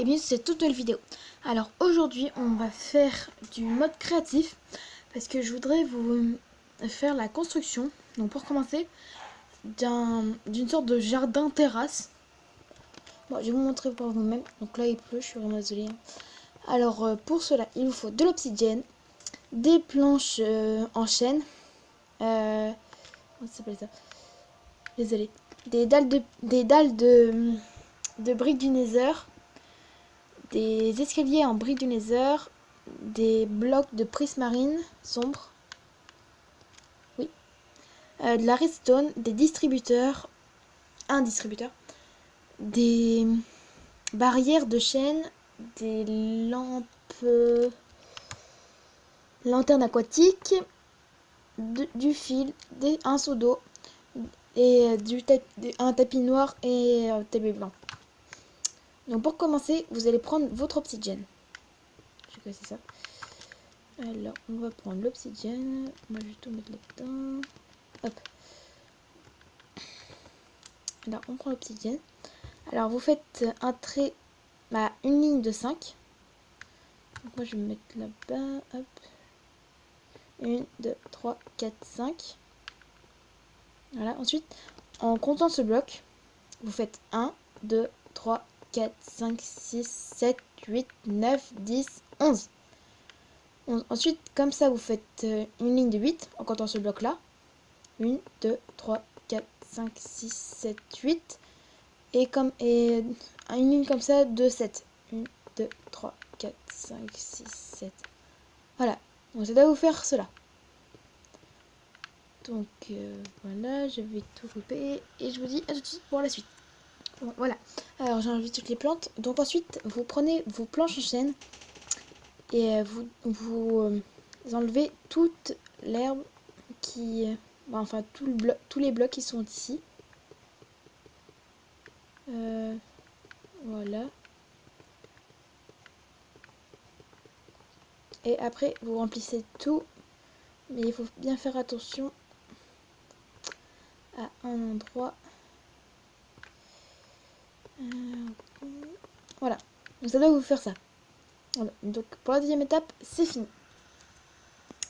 et bien c'est toute nouvelle vidéo. Alors aujourd'hui on va faire du mode créatif parce que je voudrais vous faire la construction. Donc pour commencer d'une sorte de jardin terrasse. Bon, je vais vous montrer par vous-même. Donc là il pleut, je suis vraiment désolée. Alors pour cela il vous faut de l'obsidienne, des planches en chêne, comment ça s'appelle ça? Désolée. Des dalles de briques du Nether, des escaliers en briques du Nether, des blocs de prismarine sombre, oui, de la redstone, des distributeurs, un distributeur, des barrières de chaîne, des lampes, lanternes aquatiques, du fil, un seau d'eau et un tapis noir et un tapis blanc. Donc pour commencer, vous allez prendre votre obsidienne. Je sais quoi c'est ça. Alors, on va prendre l'obsidienne. Moi, je vais tout mettre là-dedans. Hop. Là, on prend l'obsidienne. Alors, vous faites un trait, une ligne de 5. Donc, moi, je vais me mettre là-bas. Hop. 1, 2, 3, 4, 5. Voilà. Ensuite, en comptant ce bloc, vous faites 1, 2, 3, 4, 5, 6, 7, 8, 9, 10, 11. Ensuite, comme ça, vous faites une ligne de 8 en comptant ce bloc-là. 1, 2, 3, 4, 5, 6, 7, 8. Et une ligne comme ça de 7. 1, 2, 3, 4, 5, 6, 7. Voilà. Donc, ça doit vous faire cela. Donc, voilà, je vais tout couper. Et je vous dis à tout de suite pour la suite. Bon, voilà. Alors, j'ai enlevé toutes les plantes. Donc, ensuite, vous prenez vos planches en chêne. Et vous enlevez toute l'herbe qui... enfin, tous les blocs qui sont ici. Voilà. Et après, vous remplissez tout. Mais il faut bien faire attention à un endroit. Voilà. Donc ça doit vous faire ça. Voilà. Donc pour la deuxième étape, c'est fini.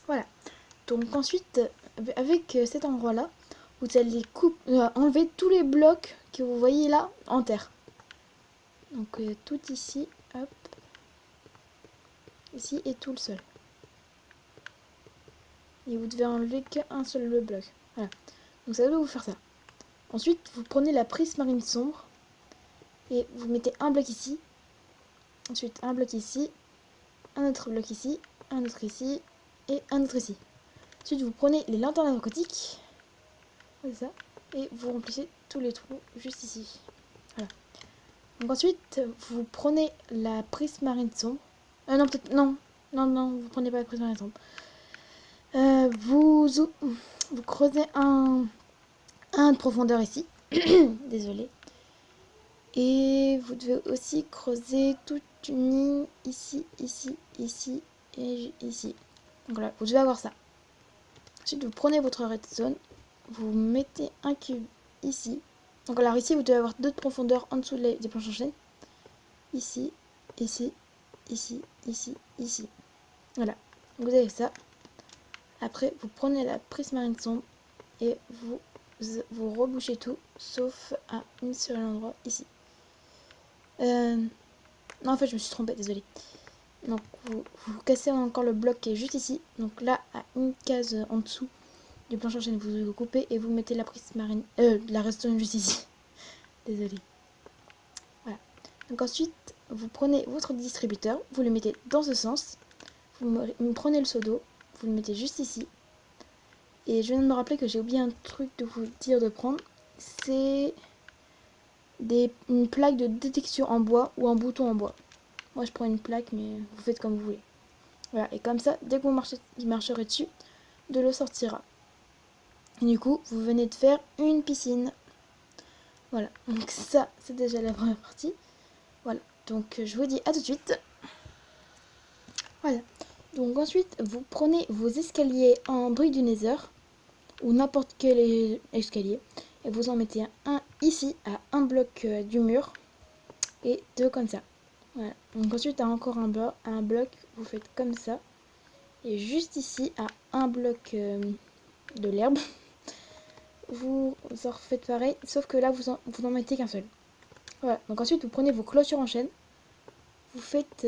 Voilà. Donc ensuite, avec cet endroit-là, vous allez enlever tous les blocs que vous voyez là en terre. Donc tout ici, hop. Ici et tout le sol. Et vous devez enlever qu'un seul bloc. Voilà. Donc ça doit vous faire ça. Ensuite, vous prenez la prismarine sombre. Et vous mettez un bloc ici. Ensuite, un bloc ici. Un autre bloc ici. Un autre ici. Et un autre ici. Ensuite, vous prenez les lanternes aquatiques. Comme ça. Et vous remplissez tous les trous juste ici. Voilà. Donc ensuite, vous prenez la prismarine sombre. Non, peut-être... Non. Non, vous prenez pas la prismarine sombre. Vous creusez un de profondeur ici. Désolé. Et vous devez aussi creuser toute une ligne ici, ici, ici et ici. Donc voilà, vous devez avoir ça. Ensuite, vous prenez votre redstone, vous mettez un cube ici. Donc alors ici, vous devez avoir 2 de profondeur en dessous des planches en chaîne. Ici, ici, ici, ici, ici. Voilà, vous avez ça. Après, vous prenez la prismarine sombre et vous rebouchez tout, sauf à un seul endroit ici. Non, en fait, je me suis trompée, désolée. Donc, vous cassez encore le bloc qui est juste ici. Donc là, à une case en dessous du planche en chaîne, vous coupez et vous mettez la prismarine, la redstone juste ici. Désolée. Voilà. Donc ensuite, vous prenez votre distributeur, vous le mettez dans ce sens. Vous prenez le seau d'eau, vous le mettez juste ici. Et je viens de me rappeler que j'ai oublié un truc de vous dire de prendre. C'est une plaque de détection en bois ou un bouton en bois. Moi je prends une plaque, mais vous faites comme vous voulez. Voilà, et comme ça, dès que vous marcherez dessus, de l'eau sortira. Et du coup, vous venez de faire une piscine. Voilà, donc ça, c'est déjà la première partie. Voilà, donc je vous dis à tout de suite. Voilà, donc ensuite, vous prenez vos escaliers en briques du Nether, ou n'importe quel escalier, et vous en mettez un ici, à un bloc du mur, et 2 comme ça. Voilà. Donc ensuite, à encore un bloc, vous faites comme ça. Et juste ici, à un bloc de l'herbe, vous en refaites pareil, sauf que là, vous en mettez qu'un seul. Voilà. Donc ensuite, vous prenez vos clôtures en chaîne. Vous faites...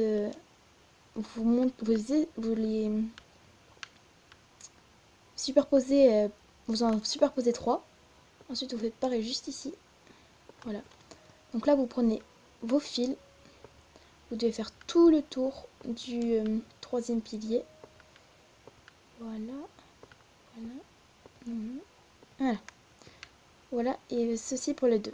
vous les superposez, vous en superposez 3. Ensuite, vous faites pareil juste ici. Voilà. Donc là, vous prenez vos fils. Vous devez faire tout le tour du troisième pilier. Voilà. Voilà. Voilà. Voilà. Et ceci pour les deux.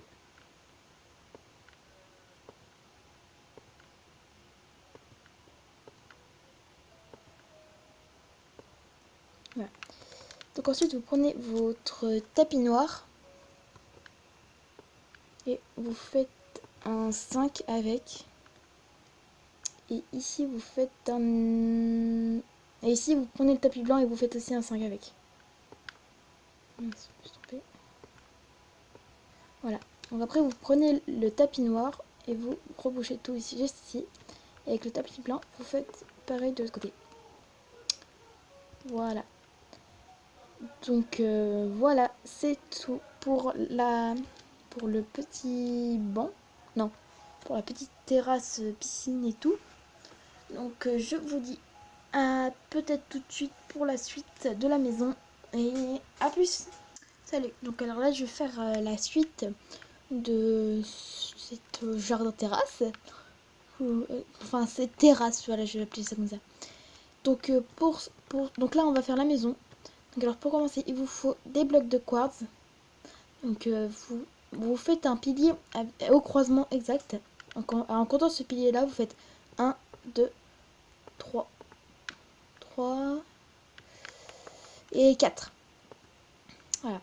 Voilà. Donc ensuite, vous prenez votre tapis noir. Et vous faites un 5 avec. Et ici, vous faites un... Et ici, vous prenez le tapis blanc et vous faites aussi un 5 avec. Voilà. Donc après, vous prenez le tapis noir et vous rebouchez tout ici, juste ici. Et avec le tapis blanc, vous faites pareil de l'autre côté. Voilà. Donc voilà, c'est tout pour le petit banc. Non, pour la petite terrasse, piscine et tout. Donc je vous dis à peut-être tout de suite pour la suite de la maison. Et à plus. Salut. Donc alors là, je vais faire la suite de cette jardin terrasse. Enfin, cette terrasse, voilà, je vais appeler ça comme ça. Donc donc là, on va faire la maison. Donc alors pour commencer, il vous faut des blocs de quartz. Donc vous faites un pilier au croisement exact. En comptant ce pilier là, vous faites 1, 2, 3, 3 et 4. Voilà.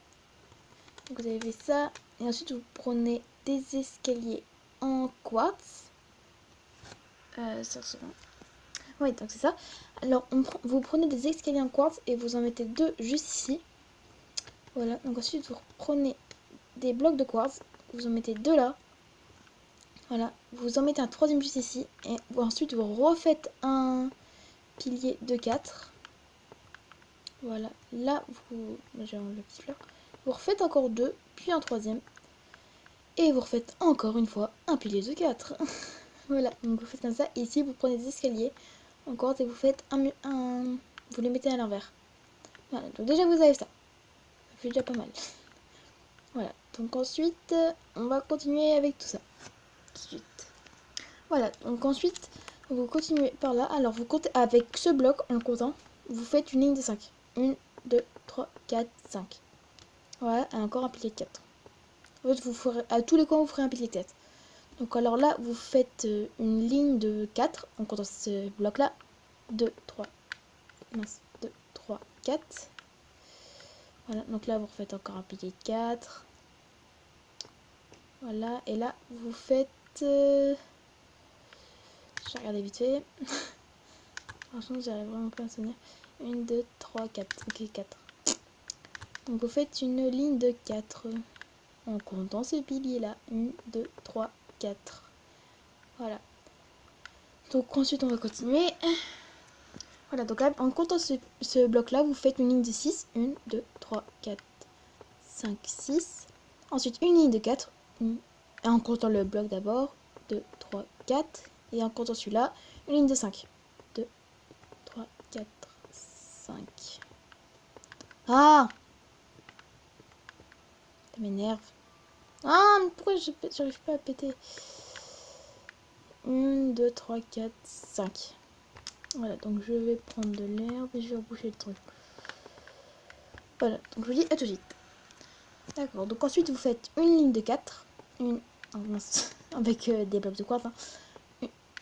Donc vous avez fait ça. Et ensuite vous prenez des escaliers en quartz. Ça se... Oui, donc c'est ça. Alors vous prenez des escaliers en quartz et vous en mettez 2 juste ici. Voilà. Donc ensuite vous prenez des blocs de quartz. Vous en mettez 2 là. Voilà, vous en mettez un troisième juste ici. Et ensuite, vous refaites un pilier de 4. Voilà, là, j'ai enlevé le petit fleur. Vous refaites encore 2, puis un troisième. Et vous refaites encore une fois un pilier de 4. Voilà, donc vous faites comme ça. Et ici, vous prenez des escaliers encore et vous faites vous les mettez à l'envers. Voilà, donc déjà, vous avez ça. Ça fait déjà pas mal. Voilà, donc ensuite, on va continuer avec tout ça. Tout de suite. Voilà, donc ensuite, vous continuez par là. Alors, vous comptez avec ce bloc en comptant. Vous faites une ligne de 5. 1, 2, 3, 4, 5. Voilà, et encore un pilier de 4. En fait, vous ferez, à tous les coins, vous ferez un pilier de 4. Donc, alors là, vous faites une ligne de 4 en comptant ce bloc-là. 2, 3, 4. Voilà, donc là, vous refaites encore un pilier de 4. Voilà, et là, vous faites... je vais regarder vite fait. Franchement, j'arrive vraiment pas à me souvenir. 1, 2, 3, 4. Ok, 4. Donc vous faites une ligne de 4 en comptant ce pilier là. 1, 2, 3, 4. Voilà. Donc ensuite on va continuer. Voilà, donc là, en comptant ce bloc là, vous faites une ligne de 6. 1, 2, 3, 4, 5, 6. Ensuite une ligne de 4. Et en comptant le bloc d'abord. 2, 3, 4. Et en comptant celui-là, une ligne de 5. 2, 3, 4, 5. Ah! Ça m'énerve. Ah, mais pourquoi j'arrive pas à péter? 1, 2, 3, 4, 5. Voilà, donc je vais prendre de l'herbe et je vais reboucher le truc. Voilà, donc je vous dis à tout de suite. D'accord, donc ensuite vous faites une ligne de 4. Une... Oh, mince. Avec des blocs de quartz.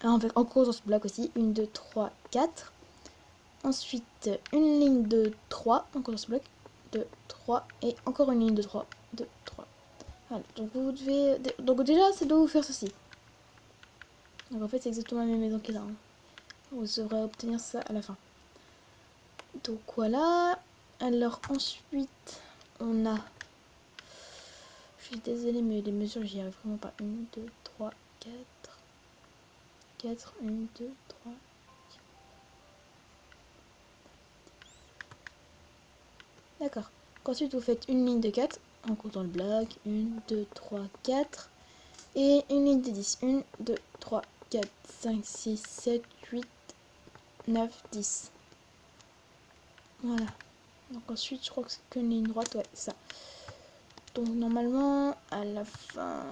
En gros dans ce bloc aussi. 1, 2, 3, 4. Ensuite une ligne de 3. Encore dans ce bloc. 2, 3. Et encore une ligne de 3. 2, 3. Voilà, donc vous devez... Donc déjà, ça doit vous faire ceci. Donc en fait, c'est exactement la même maison qu'il y a là. Vous devrez obtenir ça à la fin. Donc voilà. Alors ensuite, on a... Je suis désolée, mais les mesures, j'y arrive vraiment pas. 1, 2, 3, 4. 4, 1, 2, 3. D'accord. Ensuite, vous faites une ligne de 4 en comptant le bloc. 1, 2, 3, 4. Et une ligne de 10. 1, 2, 3, 4, 5, 6, 7, 8, 9, 10. Voilà. Donc ensuite, je crois que c'est qu'une ligne droite. Ouais, ça. Donc normalement, à la fin...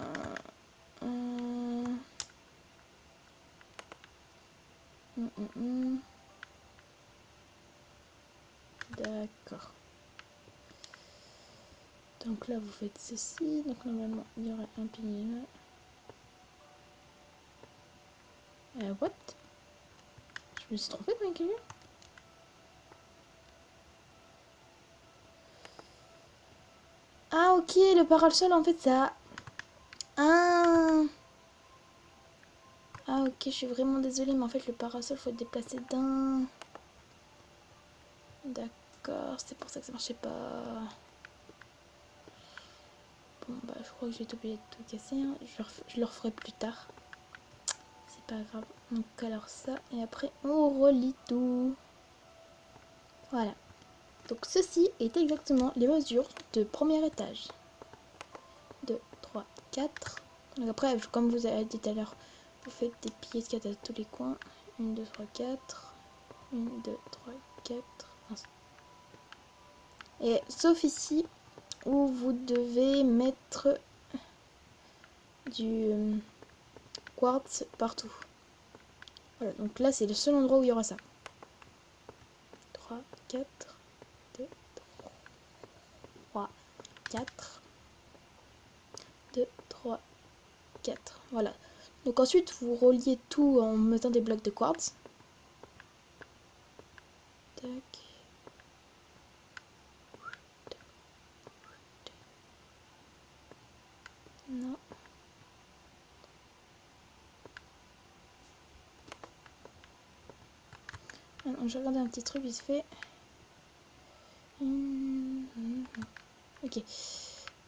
D'accord. Donc là, vous faites ceci. Donc normalement, il y aura un pilier là. What? Je me suis trompée dans les calculs. Ah ok, le parasol en fait ça... Ah ok, je suis vraiment désolée, mais en fait le parasol faut le déplacer d'un... D'accord, c'est pour ça que ça marchait pas. Bon bah je crois que j'ai oublié de tout casser, hein. Je le referai plus tard. C'est pas grave. Donc alors ça, et après on relie tout. Voilà. Donc ceci est exactement les mesures de premier étage. 2, 3, 4. Donc après, comme vous avez dit tout à l'heure, vous faites des piliers de 4 à tous les coins. 1, 2, 3, 4. 1, 2, 3, 4. Et sauf ici, où vous devez mettre du quartz partout. Voilà, donc là, c'est le seul endroit où il y aura ça. 3, 4, 2, 3, 4. 2, 3, 4. Voilà. Donc ensuite, vous reliez tout en mettant des blocs de quartz. Tac. Non. Alors, je regarde un petit truc vite fait. Ok.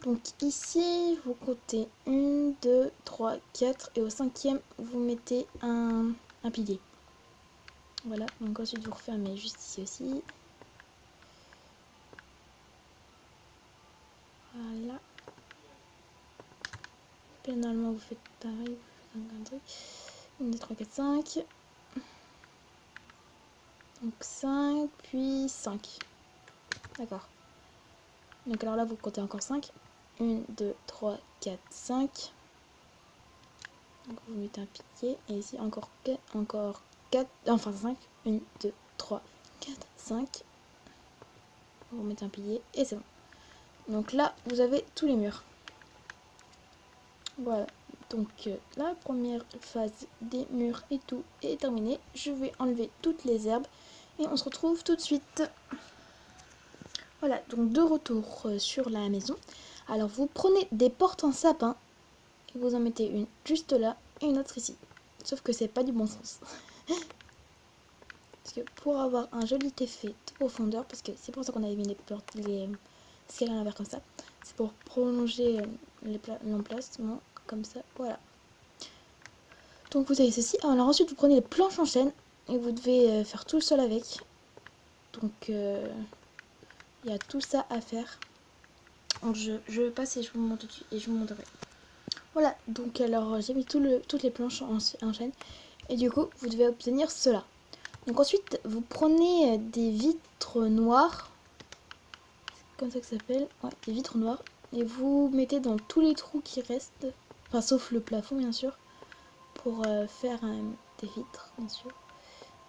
Donc ici, vous comptez 1, 2, 3, 4. Et au cinquième, vous mettez un pilier. Voilà. Donc ensuite, vous refermez juste ici aussi. Voilà. Puis normalement, vous faites pareil. Vous faites un truc. 1, 2, 3, 4, 5. Donc 5, puis 5. D'accord. Donc alors là, vous comptez encore 5. 1, 2, 3, 4, 5. Donc vous mettez un pilier. Et ici, encore 4. Enfin 5. 1, 2, 3, 4, 5. Vous mettez un pilier. Et c'est bon. Donc là, vous avez tous les murs. Voilà. Donc la première phase des murs et tout est terminée. Je vais enlever toutes les herbes. Et on se retrouve tout de suite. Voilà, donc de retour sur la maison. Alors vous prenez des portes en sapin et vous en mettez une juste là et une autre ici. Sauf que c'est pas du bon sens. Parce que pour avoir un joli effet de profondeur, parce que c'est pour ça qu'on avait mis les portes, les escaliers à l'envers comme ça, c'est pour prolonger l'emplacement comme ça, voilà. Donc vous avez ceci. Alors ensuite vous prenez les planches en chaîne et vous devez faire tout le sol avec. Donc il y a tout ça à faire. Donc je passe et je vous montre et je vous montrerai. Voilà, donc alors j'ai mis toutes les planches en chaîne et du coup vous devez obtenir cela. Donc ensuite vous prenez des vitres noires, c'est comme ça que ça s'appelle, ouais, des vitres noires, et vous mettez dans tous les trous qui restent, enfin sauf le plafond bien sûr, pour faire des vitres bien sûr,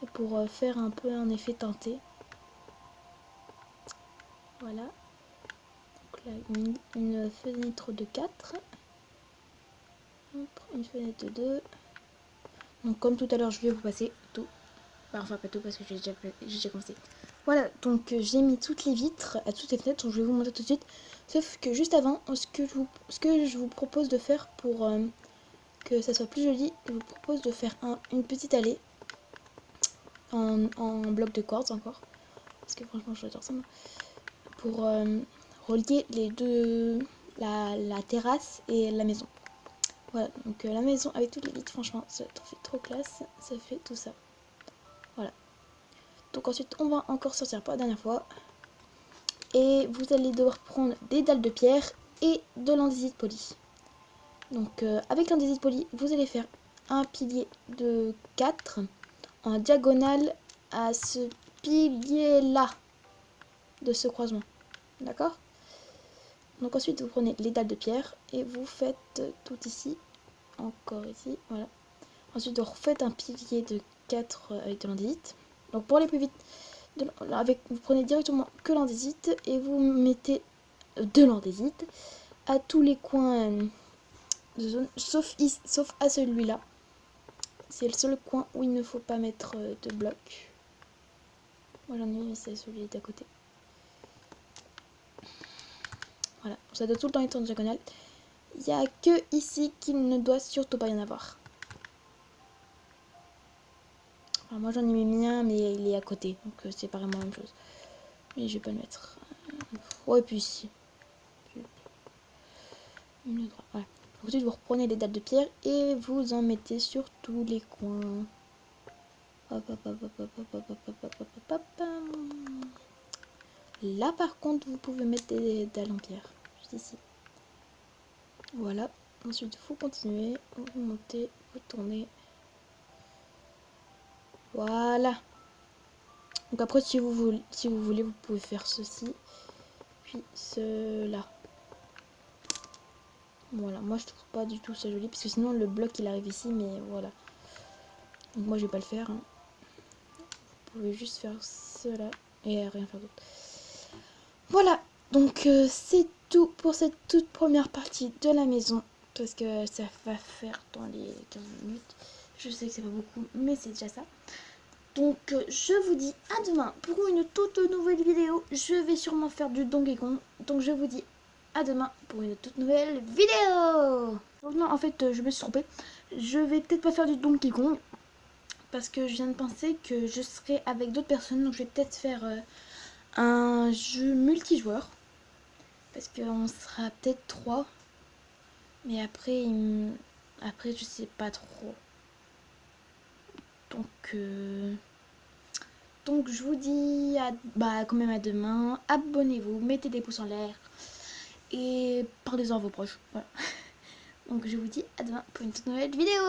et pour faire un peu un effet teinté. Voilà, donc là une fenêtre de 4. Une fenêtre de 2. Donc comme tout à l'heure je vais vous passer tout. Enfin pas tout parce que j'ai déjà commencé. Voilà, donc j'ai mis toutes les vitres à toutes les fenêtres, donc je vais vous montrer tout de suite. Sauf que juste avant, ce que je vous propose de faire pour que ça soit plus joli, je vous propose de faire une petite allée en bloc de quartz encore. Parce que franchement j'adore ça. Pour relier les deux, la terrasse et la maison. Voilà, donc la maison avec toutes les vitres, franchement, ça fait trop classe. Ça fait tout ça. Voilà. Donc ensuite, on va encore sortir pour la dernière fois. Et vous allez devoir prendre des dalles de pierre et de l'andésite poli. Donc avec l'andésite poli, vous allez faire un pilier de 4 en diagonale à ce pilier là de ce croisement. D'accord? Donc ensuite vous prenez les dalles de pierre et vous faites tout ici, encore ici, voilà. Ensuite vous refaites un pilier de 4 avec de l'andésite. Donc pour aller plus vite, vous prenez directement que l'andésite et vous mettez de l'andésite à tous les coins de zone, sauf à celui-là. C'est le seul coin où il ne faut pas mettre de bloc. Moi j'en ai mis, c'est celui d'à côté. Voilà, ça doit tout le temps être en diagonale. Il n'y a que ici qu'il ne doit surtout pas y en avoir. Alors moi j'en ai mis un, mais il est à côté, donc c'est pas vraiment la même chose. Mais je vais pas le mettre. Ouais, puis ici. Voilà. Ensuite vous reprenez les dalles de pierre et vous en mettez sur tous les coins. Hop, hop, hop, hop, hop, hop, hop, hop, hop, hop, hop, hop. Là par contre vous pouvez mettre des dalles en pierre. Juste ici. Voilà. Ensuite vous continuez, vous montez, vous tournez. Voilà. Donc après si vous voulez vous pouvez faire ceci. Puis cela. Voilà, moi je trouve pas du tout ça joli parce que sinon le bloc il arrive ici, mais voilà. Donc moi je vais pas le faire. Hein. Vous pouvez juste faire cela et rien faire d'autre. Voilà, donc c'est tout pour cette toute première partie de la maison. Parce que ça va faire dans les 15 minutes. Je sais que c'est pas beaucoup, mais c'est déjà ça. Donc je vous dis à demain pour une toute nouvelle vidéo. Je vais sûrement faire du Donkey Kong. Donc je vous dis à demain pour une toute nouvelle vidéo. Donc non, en fait je me suis trompée. Je vais peut-être pas faire du Donkey Kong. Parce que je viens de penser que je serai avec d'autres personnes. Donc je vais peut-être faire un jeu multijoueur. Parce qu'on sera peut-être 3. Mais après, après je sais pas trop. Donc je vous dis quand même à demain. Abonnez-vous, mettez des pouces en l'air. Et parlez-en à vos proches. Voilà. Donc je vous dis à demain pour une toute nouvelle vidéo.